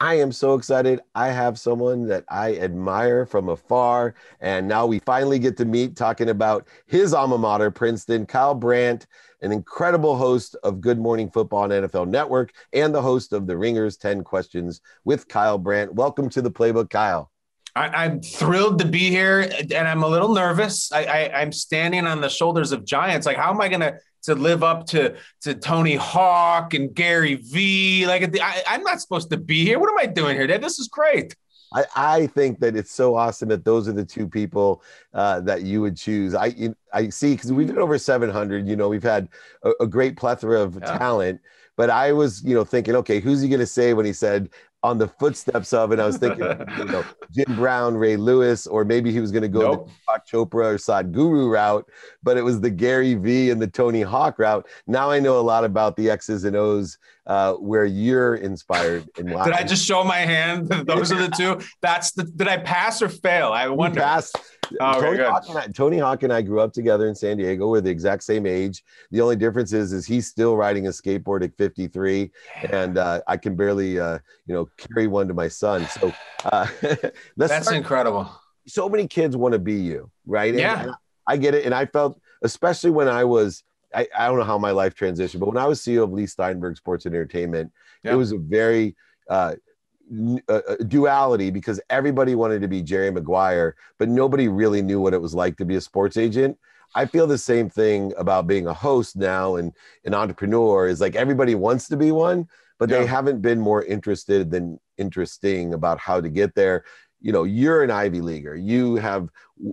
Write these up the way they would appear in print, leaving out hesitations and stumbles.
I am so excited. I have someone that I admire from afar, and now we finally get to meet talking about his alma mater, Princeton. Kyle Brandt, an incredible host of Good Morning Football on NFL Network and the host of The Ringer's 10 Questions with Kyle Brandt. Welcome to the Playbook, Kyle. I'm thrilled to be here, and I'm a little nervous. I'm standing on the shoulders of giants. Like, how am I going to live up to Tony Hawk and Gary V? Like, I'm not supposed to be here. What am I doing here, Dad? This is great. I think that it's so awesome that those are the two people that you would choose. I see, because we've been over 700. We've had a great plethora of talent. But I was, thinking, okay, who's he going to say when he said on the footsteps of? And I was thinking, Jim Brown, Ray Lewis, or maybe he was going to go the Deepak Chopra or Sadhguru route. But it was the Gary V and the Tony Hawk route. Now I know a lot about the X's and O's where you're inspired. Did I just show my hand? Those are the two. Did I pass or fail? I wonder. You passed. Tony Hawk and I grew up together in San Diego. We're the exact same age. The only difference is he's still riding a skateboard at 53, and I can barely, carry one to my son. So that's incredible. So many kids want to be you, right? Yeah, and I get it. And I felt, especially when I was, I don't know how my life transitioned, but when I was CEO of Leigh Steinberg Sports Entertainment, it was a very duality, because everybody wanted to be Jerry Maguire, but nobody really knew what it was like to be a sports agent. I feel the same thing about being a host now and an entrepreneur. Is like everybody wants to be one, but they haven't been more interested than interesting about how to get there. You're an Ivy Leaguer. You have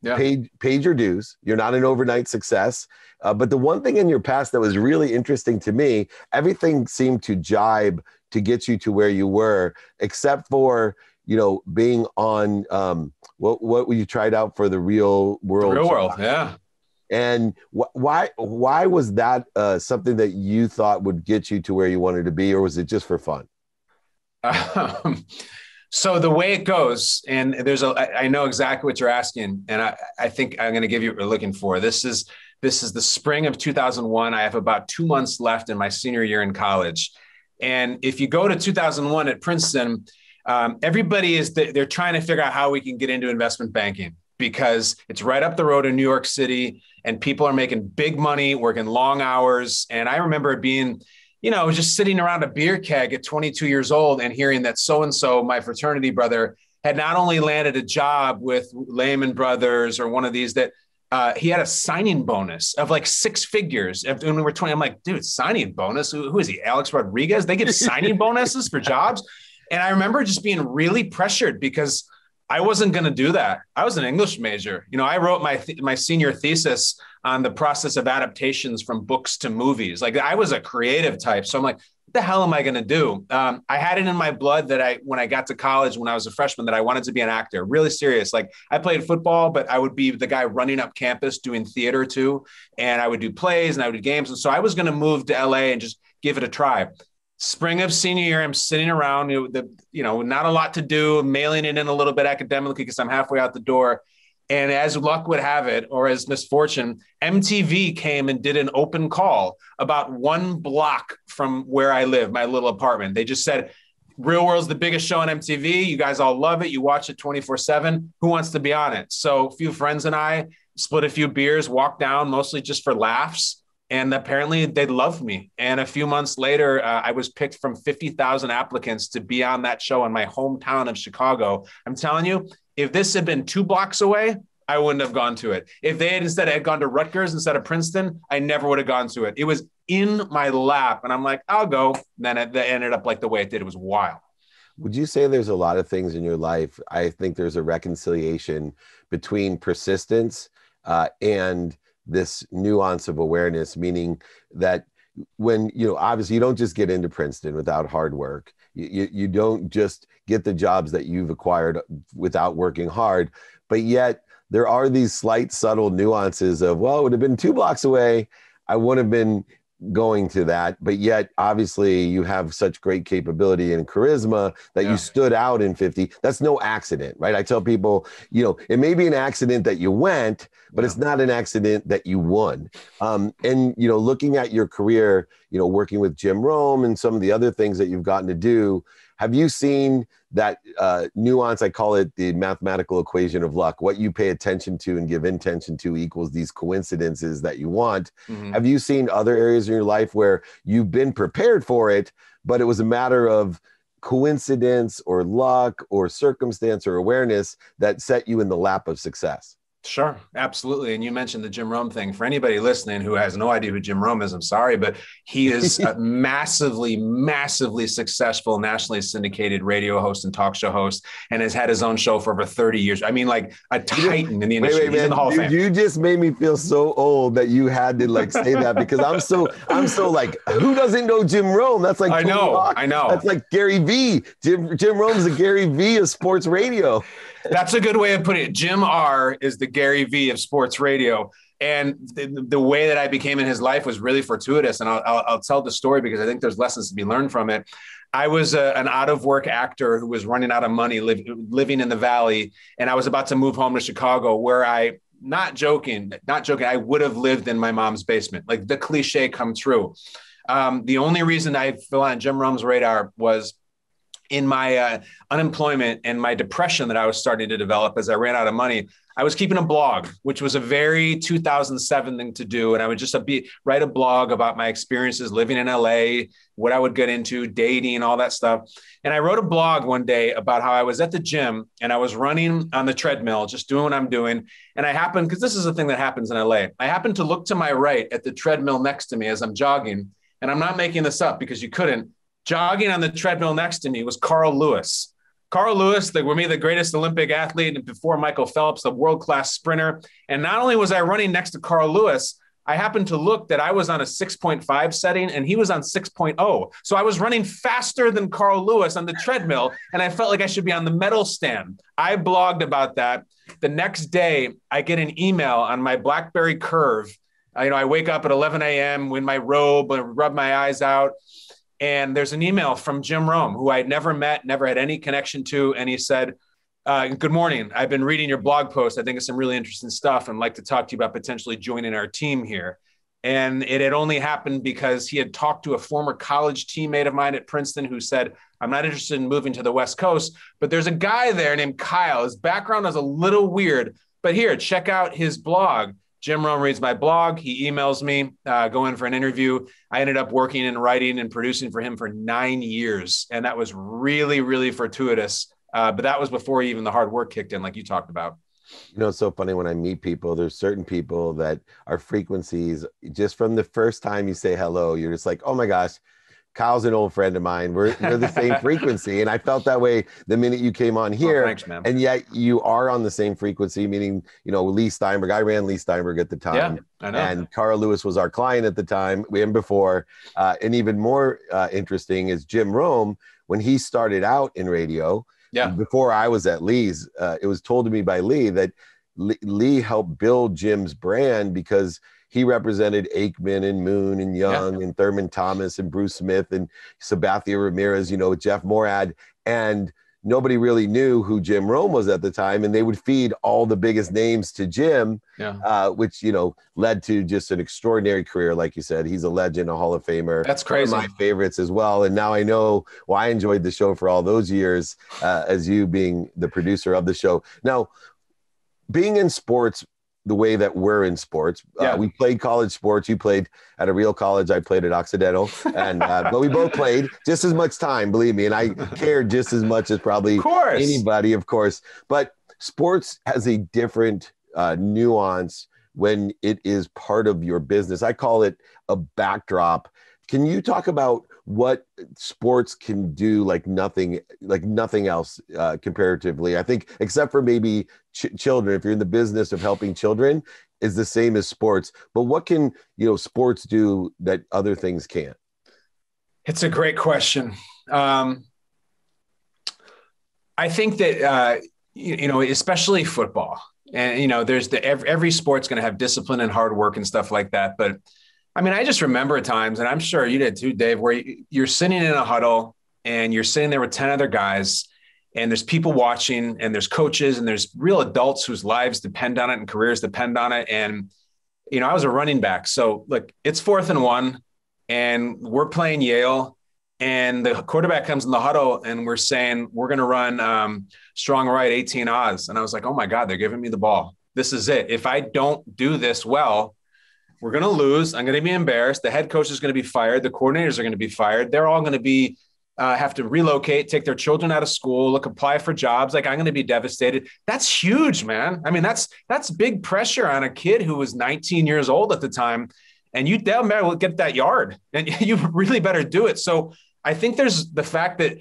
paid your dues. You're not an overnight success. But the one thing in your past that was really interesting to me, everything seemed to jibe to get you to where you were, except for, being on what you tried out for the Real World. Real World, yeah. And why was that something that you thought would get you to where you wanted to be, or was it just for fun? So the way it goes, and I know exactly what you're asking, and I think I'm going to give you what you're looking for. This is the spring of 2001. I have about 2 months left in my senior year in college. And if you go to 2001 at Princeton, everybody they're trying to figure out how we can get into investment banking, because it's right up the road in New York City and people are making big money, working long hours. And I remember being, just sitting around a beer keg at 22 years old and hearing that so-and-so, my fraternity brother, had not only landed a job with Lehman Brothers or one of these, that he had a signing bonus of like 6 figures. When we were 20, I'm like, dude, signing bonus? Who is he? Alex Rodriguez? They get signing bonuses for jobs? And I remember just being really pressured, because I wasn't going to do that. I was an English major. I wrote my senior thesis on the process of adaptations from books to movies. Like, I was a creative type. So I'm like, what the hell am I going to do? I had it in my blood that when I got to college, when I was a freshman, that I wanted to be an actor, really serious. Like, I played football, but I would be the guy running up campus doing theater too. And I would do plays and I would do games. And so I was going to move to LA and just give it a try. Spring of senior year, I'm sitting around, not a lot to do, mailing it in a little bit academically because I'm halfway out the door. And as luck would have it, or as misfortune, MTV came and did an open call about 1 block from where I live, my little apartment. They just said, Real World's the biggest show on MTV. You guys all love it. You watch it 24/7. Who wants to be on it? So a few friends and I split a few beers, walked down, mostly just for laughs. And apparently they loved me. And a few months later, I was picked from 50,000 applicants to be on that show in my hometown of Chicago. I'm telling you, if this had been 2 blocks away, I wouldn't have gone to it. If they had gone to Rutgers instead of Princeton, I never would have gone to it. It was in my lap. And I'm like, I'll go. And then it ended up like the way it did. It was wild. Would you say there's a lot of things in your life? I think there's a reconciliation between persistence and this nuance of awareness, meaning that when, obviously you don't just get into Princeton without hard work. You don't just get the jobs that you've acquired without working hard, but yet there are these slight, subtle nuances of, well, it would have been 2 blocks away. I would have been going to that, but yet obviously you have such great capability and charisma that you stood out in 50. That's no accident, right? I tell people, it may be an accident that you went, but it's not an accident that you won. And, looking at your career, working with Jim Rome and some of the other things that you've gotten to do, Have you seen that nuance? I call it the mathematical equation of luck. What you pay attention to and give intention to equals these coincidences that you want. Mm-hmm. Have you seen other areas in your life where you've been prepared for it, but it was a matter of coincidence or luck or circumstance or awareness that set you in the lap of success? Sure, absolutely. And you mentioned the Jim Rome thing. For anybody listening who has no idea who Jim Rome is, I'm sorry, but he is a massively, massively successful, nationally syndicated radio host and talk show host, and has had his own show for over 30 years. I mean, like a titan in the industry. He's in the Hall of Fame. You just made me feel so old that you had to like say that, because I'm so like, who doesn't know Jim Rome? That's like, I know. That's like Gary V. Jim Rome's the Gary V of sports radio. That's a good way of putting it. Jim R is the Gary V of sports radio. And the way that I became in his life was really fortuitous. And I'll tell the story because I think there's lessons to be learned from it. I was an out-of-work actor who was running out of money, living in the Valley. And I was about to move home to Chicago, where not joking, I would have lived in my mom's basement. Like the cliche come true. The only reason I fell on Jim Rome's radar was in my unemployment and my depression that I was starting to develop as I ran out of money. I was keeping a blog, which was a very 2007 thing to do. And I would just write a blog about my experiences living in LA, what I would get into, dating, all that stuff. And I wrote a blog one day about how I was at the gym and I was running on the treadmill, just doing what I'm doing. And I happened, because this is a thing that happens in LA, I happened to look to my right at the treadmill next to me as I'm jogging. And I'm not making this up because you couldn't. Jogging on the treadmill next to me was Carl Lewis. Carl Lewis, the greatest Olympic athlete, and before Michael Phelps, the world-class sprinter. And not only was I running next to Carl Lewis, I happened to look that I was on a 6.5 setting and he was on 6.0. So I was running faster than Carl Lewis on the treadmill, and I felt like I should be on the medal stand. I blogged about that. The next day, I get an email on my BlackBerry Curve. I wake up at 11 a.m. in my robe and rub my eyes out. And there's an email from Jim Rome, who I'd never met, never had any connection to. And he said, good morning. I've been reading your blog post. I think it's some really interesting stuff and like to talk to you about potentially joining our team here. And it had only happened because he had talked to a former college teammate of mine at Princeton who said, I'm not interested in moving to the West Coast, but there's a guy there named Kyle. His background is a little weird, but here, check out his blog. Jim Rome reads my blog. He emails me, go in for an interview. I ended up working and writing and producing for him for 9 years. And that was really, really fortuitous. But that was before even the hard work kicked in, like you talked about. It's so funny when I meet people, there's certain people that are frequencies. Just from the first time you say hello, you're just like, oh my gosh, Kyle's an old friend of mine. We're the same frequency. And I felt that way the minute you came on here. Oh, thanks, man. And yet you are on the same frequency, meaning, Leigh Steinberg. I ran Leigh Steinberg at the time. Yeah, I know. And Carl Lewis was our client at the time and before. And even more interesting is Jim Rome, when he started out in radio, before I was at Leigh's, it was told to me by Leigh that Leigh helped build Jim's brand because he represented Aikman and Moon and Young and Thurman Thomas and Bruce Smith and Sabathia Ramirez, Jeff Morad. And nobody really knew who Jim Rome was at the time. And they would feed all the biggest names to Jim, which, led to just an extraordinary career. Like you said, he's a legend, a Hall of Famer. That's crazy. One of my favorites as well. And now I know why I enjoyed the show for all those years as you being the producer of the show. Now, being in sports, the way that we're in sports. We played college sports. You played at a real college. I played at Occidental. And but we both played just as much time, believe me. And I cared just as much as probably anybody, of course. But sports has a different nuance when it is part of your business. I call it a backdrop. Can you talk about what sports can do like nothing else comparatively? I think except for maybe children, if you're in the business of helping children, is the same as sports. But what can sports do that other things can't? It's a great question. I think that especially football, and there's every sport's going to have discipline and hard work and stuff like that, but I mean, I just remember times, and I'm sure you did too, Dave, where you're sitting in a huddle and you're sitting there with 10 other guys and there's people watching and there's coaches and there's real adults whose lives depend on it and careers depend on it. And, I was a running back. So look, it's 4th and 1 and we're playing Yale And the quarterback comes in the huddle and we're saying, we're going to run strong right 18 Oz. And I was like, oh my God, they're giving me the ball. This is it. If I don't do this well, we're going to lose. I'm going to be embarrassed. The head coach is going to be fired. The coordinators are going to be fired. They're all going to be have to relocate, take their children out of school, apply for jobs. Like, I'm going to be devastated. That's huge, man. I mean, that's big pressure on a kid who was 19 years old at the time. And you damn better get that yard, and you really better do it. So I think there's the fact that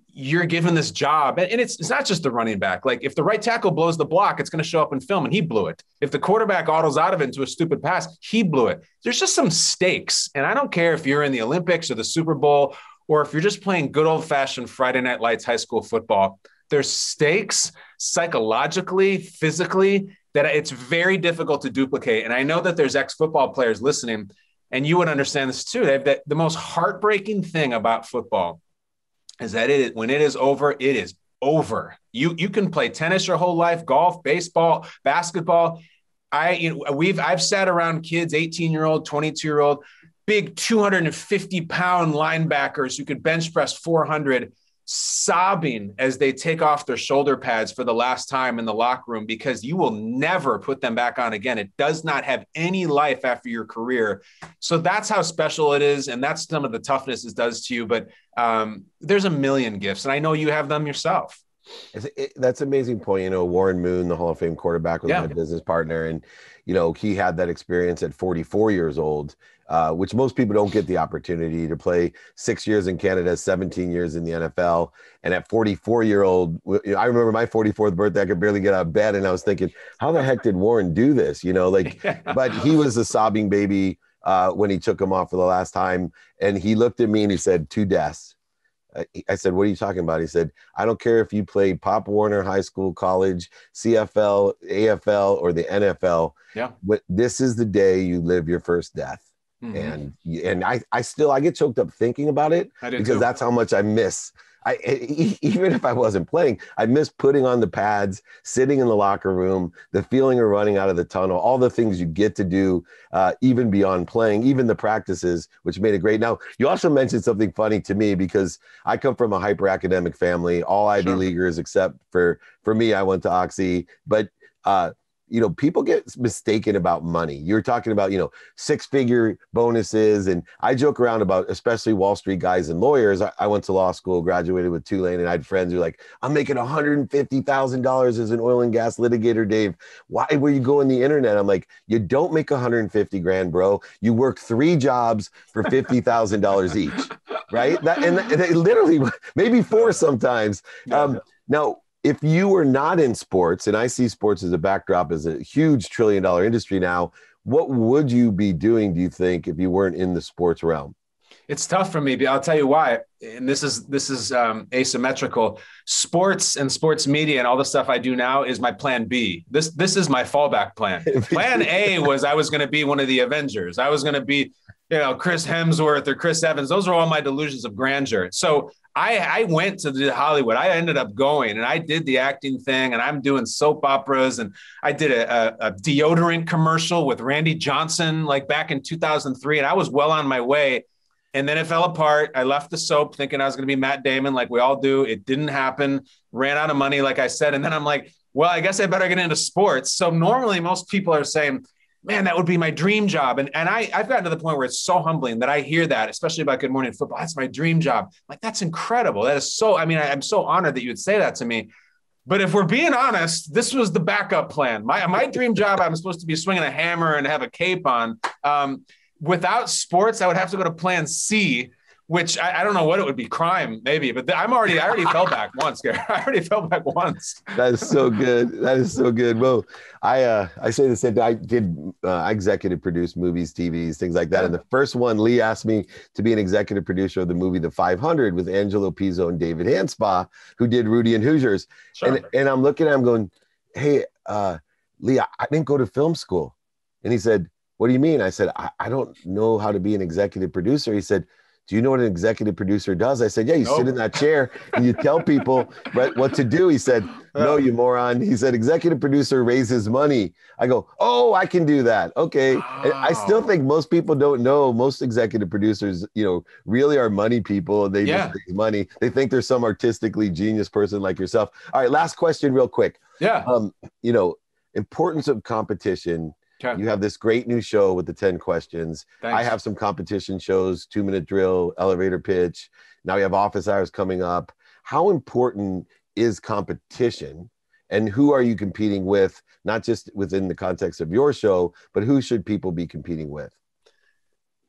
you're given this job, and it's not just the running back. Like, if the right tackle blows the block, it's going to show up in film, and he blew it. If the quarterback autos out of it into a stupid pass, he blew it. There's just some stakes. And I don't care if you're in the Olympics or the Super Bowl, or if you're just playing good old fashioned Friday Night Lights high school football, there's stakes psychologically, physically, that it's very difficult to duplicate. And I know that there's ex-football players listening, and you would understand this too. That the most heartbreaking thing about football is that when it is over, it is over. You can play tennis your whole life, golf, baseball, basketball. I've sat around kids, 18-year-old, 22-year-old, big 250-pound linebackers who could bench press 400, sobbing as they take off their shoulder pads for the last time in the locker room, because you will never put them back on again. It does not have any life after your career. So that's how special it is. And that's some of the toughness it does to you. But there's a million gifts, and I know you have them yourself. That's an amazing point. Warren Moon, the Hall of Fame quarterback, was my business partner. And, he had that experience at 44 years old, which most people don't get the opportunity to play 6 years in Canada, 17 years in the NFL. And at 44-year-old, I remember my 44th birthday, I could barely get out of bed. And I was thinking, how the heck did Warren do this? But he was a sobbing baby when he took him off for the last time. And he looked at me and he said, 2 deaths. I said, what are you talking about? He said, I don't care if you played Pop Warner, high school, college, CFL, AFL, or the NFL. Yeah. But this is the day you live your first death. Mm-hmm. And I get choked up thinking about it, because that's how much I miss. Even if I wasn't playing, I miss putting on the pads, sitting in the locker room, the feeling of running out of the tunnel, all the things you get to do, even beyond playing, even the practices, which made it great. Now, you also mentioned something funny to me, because I come from a hyper academic family, all Ivy Leaguers, except for me, I went to Oxy, but people get mistaken about money. You're talking about, 6-figure bonuses. And I joke around about, especially Wall Street guys and lawyers. I went to law school, graduated with Tulane, and I had friends who were like, I'm making $150,000 as an oil and gas litigator, Dave. Why were you going the internet? I'm like, you don't make 150 grand, bro. You work 3 jobs for $50,000 each, right? And they literally, maybe 4 sometimes. Now, if you were not in sports, and I see sports as a backdrop as a huge $1 trillion industry now, what would you be doing, do you think, if you weren't in the sports realm? It's tough for me, but I'll tell you why. And this is asymmetrical. Sports and sports media and all the stuff I do now is my plan B. This is my fallback plan. Plan A was I was going to be one of the Avengers. I was going to be, Chris Hemsworth or Chris Evans. Those are all my delusions of grandeur. So I went to Hollywood. I ended up going, and I did the acting thing, and I'm doing soap operas, and I did a deodorant commercial with Randy Johnson, like back in 2003, and I was well on my way. And then it fell apart. I left the soap thinking I was going to be Matt Damon, like we all do. It didn't happen. Ran out of money, like I said. And then I'm like, well, I guess I better get into sports. So normally most people are saying, man, that would be my dream job. And I've gotten to the point where it's so humbling that I hear that, especially about Good Morning Football. That's my dream job. Like, that's incredible. That is so, I'm so honored that you would say that to me. But if we're being honest, this was the backup plan. My dream job, I'm supposed to be swinging a hammer and have a cape on. Without sports, I would have to go to plan C, which I don't know what it would be, crime maybe, but I already fell back once, Gary. I already fell back once. That is so good. That is so good. Well, I say the same thing. I executive produced movies, TVs, things like that. And the first one, Leigh asked me to be an executive producer of the movie The 500 with Angelo Pizzo and David Hanspa, who did Rudy and Hoosiers. Sure. And I'm looking at him going, hey, Leigh, I didn't go to film school. And he said, what do you mean? I said, I don't know how to be an executive producer. He said, do you know what an executive producer does? I said, yeah, you Nope. sit in that chair and you tell people what to do. He said, no, you moron. He said, executive producer raises money. I go, oh, I can do that. Okay. And I still think most people don't know. Most executive producers, really are money people. They just raise money. They think there's some artistically genius person like yourself. All right. Last question real quick. Yeah. Importance of competition. Okay. You have this great new show with the 10 questions. Thanks. I have some competition shows, 2-minute drill, elevator pitch. Now we have office hours coming up. How important is competition, and who are you competing with? Not just within the context of your show, but who should people be competing with?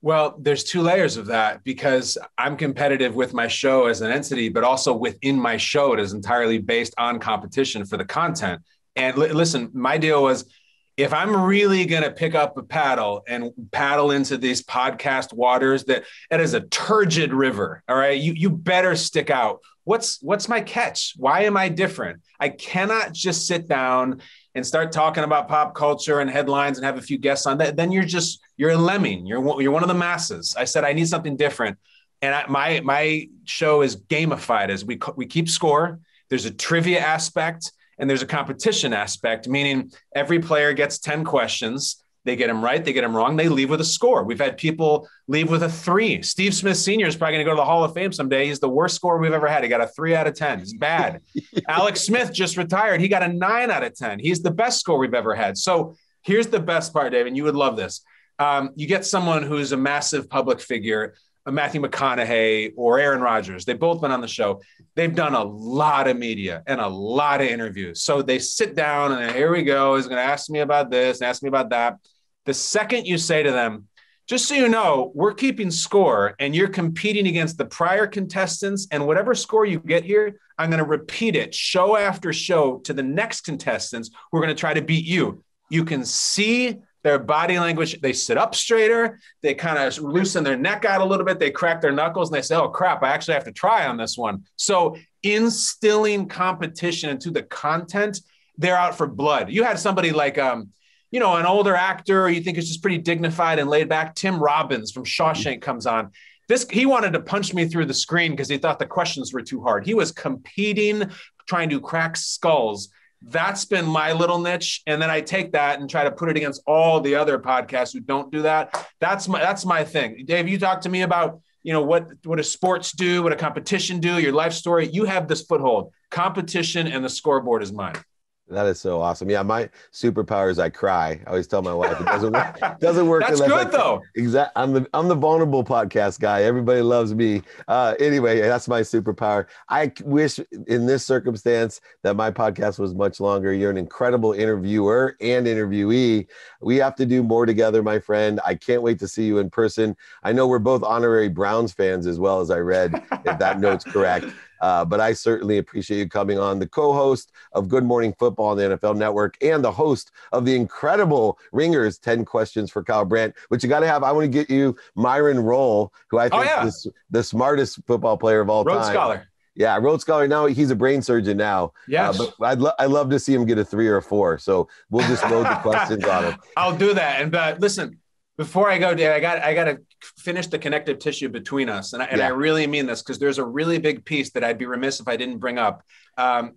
Well, there's two layers of that, because I'm competitive with my show as an entity, but also within my show, it is entirely based on competition for the content. And listen, my deal was, if I'm really going to pick up a paddle and paddle into these podcast waters, that is a turgid river. All right. You better stick out. What's my catch? Why am I different? I cannot just sit down and start talking about pop culture and headlines and have a few guests on that. Then you're a lemming. You're one of the masses. I said, I need something different. And my show is gamified, as we keep score. There's a trivia aspect. And there's a competition aspect, meaning every player gets 10 questions. They get them right, they get them wrong, they leave with a score. We've had people leave with a 3. Steve Smith Sr. is probably going to go to the Hall of Fame someday. He's the worst score we've ever had. He got a 3 out of 10. It's bad. Alex Smith just retired. He got a 9 out of 10. He's the best score we've ever had. So here's the best part, Dave, and you would love this. You get someone who's a massive public figure, a Matthew McConaughey or Aaron Rodgers. They've both been on the show. They've done a lot of media and a lot of interviews. So they sit down and here we go. He's going to ask me about this and ask me about that. The second you say to them, just so you know, we're keeping score and you're competing against the prior contestants, and whatever score you get here, I'm going to repeat it show after show to the next contestants who are going to try to beat you. You can see their body language. They sit up straighter. They kind of loosen their neck out a little bit. They crack their knuckles and they say, oh crap, I actually have to try on this one. So instilling competition into the content, they're out for blood. You had somebody like, an older actor, you think is just pretty dignified and laid back. Tim Robbins from Shawshank comes on. He wanted to punch me through the screen because he thought the questions were too hard. He was competing, trying to crack skulls. That's been my little niche. And then I take that and try to put it against all the other podcasts who don't do that. That's my thing. Dave, you talk to me about, what a sports do, what a competition do, your life story. You have this foothold. Competition and the scoreboard is mine. That is so awesome. Yeah, my superpower is I cry. I always tell my wife it doesn't work. It doesn't work. That's good though. Exactly. I'm the vulnerable podcast guy. Everybody loves me. Anyway, that's my superpower. I wish in this circumstance that my podcast was much longer. You're an incredible interviewer and interviewee. We have to do more together, my friend. I can't wait to see you in person. I know we're both honorary Browns fans as well, as I read, if that note's correct. But I certainly appreciate you coming on, the co-host of Good Morning Football on the NFL Network and the host of the incredible Ringers 10 Questions for Kyle Brandt, which you got to have. I want to get you Myron Rolle, who I think is the smartest football player of all time. Rhodes Scholar. Yeah, Rhodes Scholar. Now he's a brain surgeon now. Yes. But I'd love to see him get a 3 or a 4. So we'll just load the questions on him. I'll do that. And listen, before I go, Dave, I got to finish the connective tissue between us. And I really mean this, because there's a really big piece that I'd be remiss if I didn't bring up.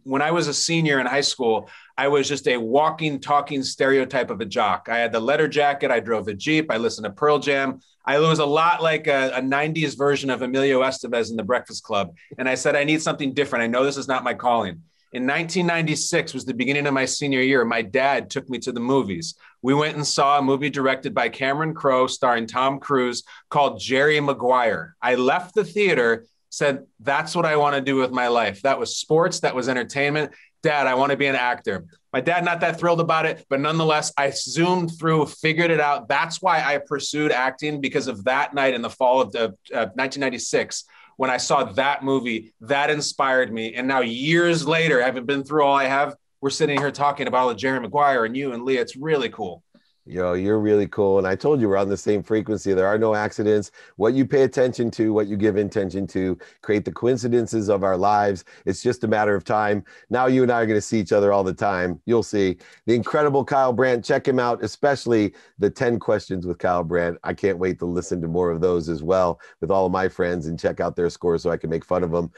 When I was a senior in high school, I was just a walking, talking stereotype of a jock. I had the leather jacket. I drove a Jeep. I listened to Pearl Jam. I was a lot like a 90s version of Emilio Estevez in The Breakfast Club. And I said, I need something different. I know this is not my calling. In 1996 was the beginning of my senior year. My dad took me to the movies. We went and saw a movie directed by Cameron Crowe, starring Tom Cruise, called Jerry Maguire. I left the theater, said, that's what I want to do with my life. That was sports. That was entertainment. Dad, I want to be an actor. My dad, not that thrilled about it, but nonetheless, I zoomed through, figured it out. That's why I pursued acting, because of that night in the fall of 1996. When I saw that movie, that inspired me. And now years later, having been through all I have, we're sitting here talking about all the Jerry Maguire and you and Leigh. It's really cool. You're really cool. And I told you we're on the same frequency. There are no accidents. What you pay attention to, what you give intention to, create the coincidences of our lives. It's just a matter of time. Now you and I are going to see each other all the time. You'll see. The incredible Kyle Brandt. Check him out, especially the 10 questions with Kyle Brandt. I can't wait to listen to more of those as well with all of my friends and check out their scores so I can make fun of them.